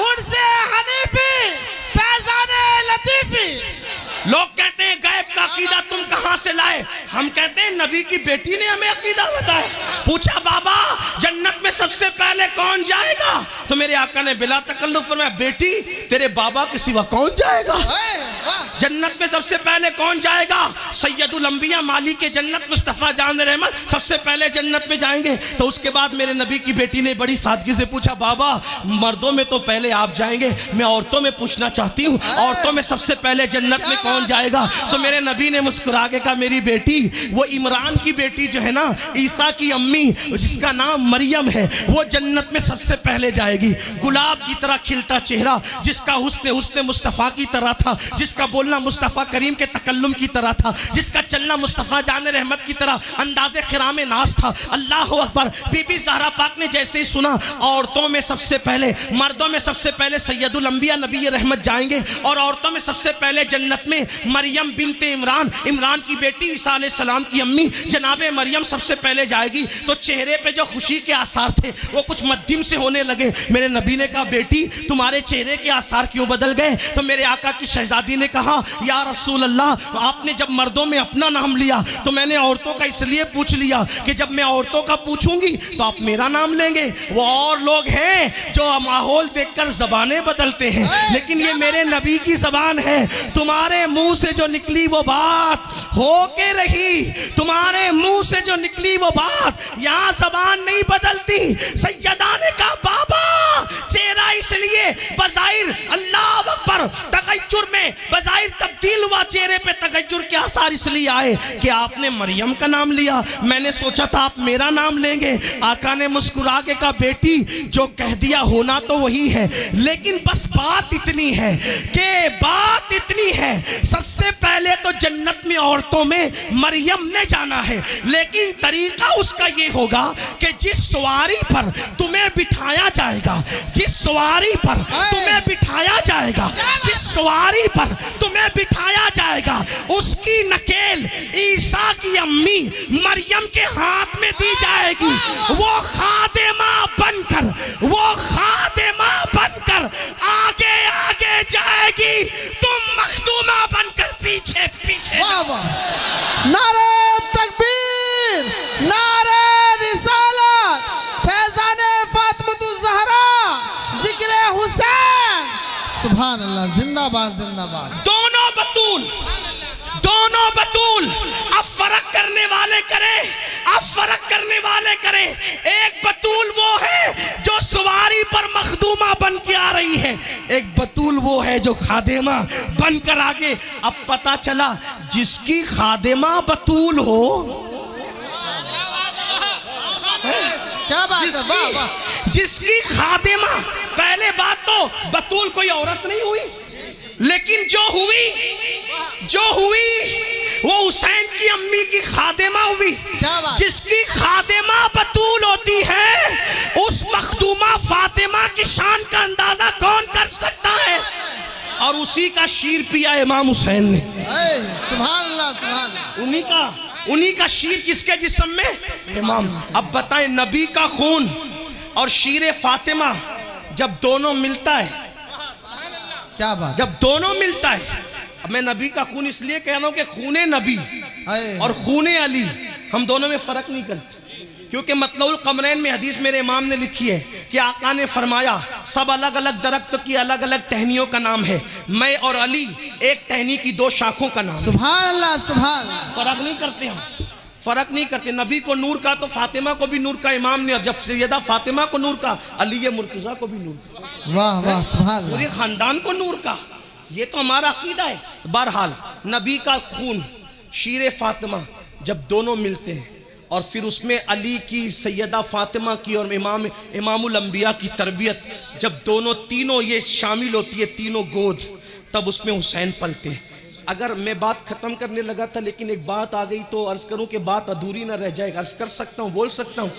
ان سے حنیفی فیضان لطیفی۔ لوگ کہتے ہیں غیب کا عقیدہ تم کہاں سے لائے؟ ہم کہتے ہیں نبی کی بیٹی نے ہمیں عقیدہ بتایا۔ پوچھا بابا جنت میں سب سے پہلے کون جائے گا؟ تو میرے آقا نے بلا تکلف فرمایا بیٹی تیرے بابا کے سوا کون جائے گا؟ جنت میں سب سے پہلے کون جائے گا؟ سید الانبیاء مالک جنت مصطفیٰ جان رحمت سب سے پہلے جنت میں جائیں گے۔ تو اس کے بعد میرے نبی کی بیٹی نے بڑی سادگی سے پوچھا بابا مردوں میں تو پہلے آپ جائیں گے، میں عورتوں میں پوچھنا چاہتی ہوں عورتوں میں سب سے پہلے جنت میں کون جائے گا؟ تو میرے نبی نے مسکرا کے کہا میری بیٹی وہ عمران کی بیٹی جو ہے نا عیسیٰ کی امی جس کا نام مریم ہے وہ جنت میں سب سے پہلے جائے گی۔ گلاب کی طرح کھلتا چہرہ، جس کا حسن مصطفیٰ کی طرح تھا، جس کا بولنا مصطفیٰ کریم کے تکلم کی طرح تھا، جس کا چلنا مصطفیٰ جان رحمت کی طرح انداز خرام ناز تھا۔ اللہ اکبر۔ بی بی زہرا پاک نے جیسے ہی سنا عورتوں میں سب سے پہلے مردوں میں سب سے پہلے سید الانبیاء نبی رحمت جائیں گے اور عورتوں میں سب سے پہلے جنت میں مریم بنت عمران کی بیٹی عیسیٰ علیہ السلام کی امی جناب مریم سب سے پہلے جائے گی، تو چہرے پہ جو خوشی کے آثار تھے وہ کچھ مدھم سے ہونے لگے۔ میرے نبی نے کہا بیٹی تمہارے چہرے کے آثار کیوں بدل گئے؟ تو میرے آقا کی شہزادی نے کہا یا رسول اللہ آپ نے جب مردوں میں اپنا نام لیا تو میں نے عورتوں کا اس لیے پوچھ لیا کہ جب میں عورتوں کا پوچھوں گی تو آپ میرا نام لیں گے۔ وہ اور لوگ ہیں جو ماحول دیکھ کر زبانیں بدلتے ہیں، لیکن یہ میرے نبی کی زبان ہے۔ تمہارے منہ سے جو نکلی وہ بات ہو کے رہی، تمہارے منہ سے جو نکلی وہ بات یہاں زبان نہیں بدلتی۔ سیدہ نے کہا بابا چہرہ اس لیے بظاہر اللہ اکبر تغیر میں بظاہر تبدیل ہوا، چہرے پہ تغیر کے آثار اس لیے آئے کہ آپ نے مریم کا نام لیا، میں نے سوچا تھا آپ میرا نام لیں گے۔ آقا نے مسکرا کے کہا بیٹی جو کہہ دیا ہونا تو وہی ہے، لیکن بس بات اتنی ہے سب سے پہلے تو جنت میں عورتوں میں مریم نے جانا ہے، لیکن طریقہ اس کا یہ ہوگا کہ جس سواری پر تمہیں بٹھایا جائے گا، جس سواری پر تمہیں بٹھایا جائے گا، جس سواری پر تمہیں بٹھایا جائے گا اس کی نکیل عیسیٰ کی امی مریم کے ہاتھ میں دی جائے گی۔ وہ خادمہ بن کر آگے آگے جائے گی، تم مخدومہ بن کر پیچھے پیچھے۔ نعرہ تکبیر، نعرہ رسالت، فیضان فاطمۃ الزہرا، ذکر حسین۔ سبحان اللہ، زندہ باد زندہ باد۔ دونوں بطول اب فرق کرنے والے کریں۔ ایک بطول وہ ہے جو سواری پر مخدومہ بن کے آ رہی ہے، ایک بطول وہ ہے جو خادمہ بن کر آگے۔ اب پتا چلا جس کی خادمہ بطول ہو، کیا بات ہے، جس کی خادمہ، پہلے بات تو بطول کوئی عورت نہیں ہوئی، لیکن جو ہوئی وہ حسین کی امی کی خادمہ ہوئی۔ جس کی خادمہ بطول ہوتی ہے اس مخدومہ فاطمہ کی شان کا اندازہ کون کر سکتا ہے؟ اور اسی کا شیر پیا امام حسین نے۔ سبحان اللہ سبحان اللہ۔ انہی کا شیر کس کے جسم میں؟ امام۔ اب بتائیں نبی کا خون اور شیر فاطمہ جب دونوں ملتا ہے، کیا بات، جب دونوں ملتا ہے، اب میں نبی کا خون اس لیے کہہ رہا ہوں کہ خون نبی اور خون علی ہم دونوں میں فرق نہیں کرتے، کیونکہ مطلع القمرین میں حدیث میرے امام نے لکھی ہے کہ آقا نے فرمایا سب الگ الگ درخت کی الگ الگ ٹہنیوں کا نام ہے، میں اور علی ایک ٹہنی کی دو شاخوں کا نام ہے۔ سبحان اللہ سبحان اللہ۔ فرق نہیں کرتے، ہم فرق نہیں کرتے۔ نبی کو نور کا تو فاطمہ کو بھی نور کا امام نے، اور جب سیدہ فاطمہ کو نور کا علی مرتضیٰ کو بھی نور کا، واہ واہ سبحان اللہ، پورے خاندان کو نور کا۔ یہ تو ہمارا عقیدہ ہے۔ بہرحال نبی کا خون شیر فاطمہ جب دونوں ملتے ہیں اور پھر اس میں علی کی سیدہ فاطمہ کی اور امام الانبیاء کی تربیت جب دونوں تینوں یہ شامل ہوتی ہے، تینوں گود، تب اس میں حسین پلتے ہیں۔ اگر میں بات ختم کرنے لگا تھا لیکن ایک بات آ گئی تو عرض کروں کہ بات ادھوری نہ رہ جائے گا، عرض کر سکتا ہوں، بول سکتا ہوں۔